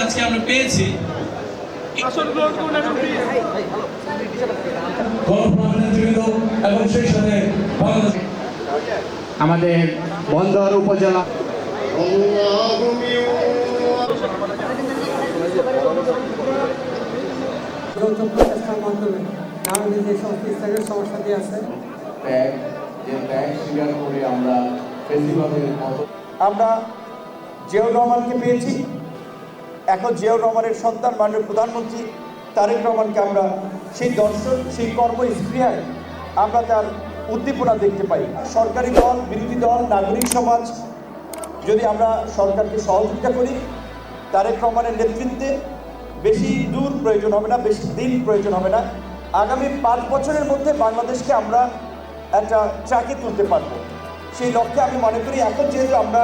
আজকে আমরা পেয়েছি। এবং সেই সাথে আমাদের বন্দর উপজেলা যৌথ প্রচেষ্টার মাধ্যমে আমাদের যে সমস্ত স্থানীয় সমস্যাটি আছে আমরা জিয়াউর রহমানকে পেয়েছি। এখন জিয়াউর রহমানের সন্তান মাননীয় প্রধানমন্ত্রী তারেক রহমানকে আমরা সেই দর্শন, সেই কর্মস্পৃহায় আমরা তার উদ্দীপনা দেখতে পাই। সরকারি দল, বিরোধী দল, নাগরিক সমাজ যদি আমরা সরকারকে সহযোগিতা করি, তারেক রহমানের নেতৃত্বে বেশি দূর প্রয়োজন হবে না, বেশি দিন প্রয়োজন হবে না। আগামী 5 বছরের মধ্যে বাংলাদেশকে আমরা একটা ট্র্যাকে তুলতে পারব। সেই লক্ষ্যে আমি মনে করি এখন যেহেতু আমরা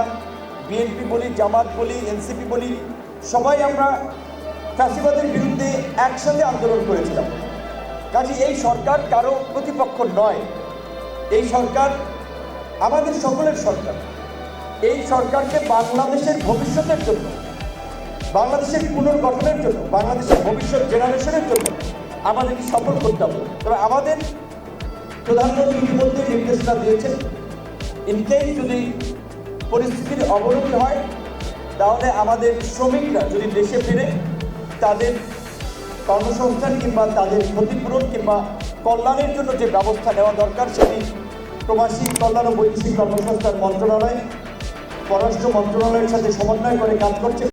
বিএনপি বলি, জামাত বলি, এনসিপি বলি, সবাই আমরা ফ্যাসিবাদের বিরুদ্ধে একসাথে আন্দোলন করেছিলাম। কাজে এই সরকার কারো প্রতিপক্ষ নয়, এই সরকার আমাদের সকলের সরকার। এই সরকারকে বাংলাদেশের ভবিষ্যতের জন্য, বাংলাদেশের পুনর্গঠনের জন্য, বাংলাদেশের ভবিষ্যৎ জেনারেশনের জন্য আমাদেরকে সফল করতে হবে। তবে আমাদের প্রধানমন্ত্রী ইতিমধ্যে নির্দেশনা দিয়েছেন, ইনকেস যদি পরিস্থিতির অবনতি হয় তাহলে আমাদের শ্রমিকরা যদি দেশে ফিরে তাদের কর্মসংস্থান কিংবা তাদের ক্ষতিপূরণ কিংবা কল্যাণের জন্য যে ব্যবস্থা নেওয়া দরকার সেটি প্রবাসী কল্যাণ ও বৈদেশিক কর্মসংস্থান মন্ত্রণালয় পররাষ্ট্র মন্ত্রণালয়ের সাথে সমন্বয় করে কাজ করছে।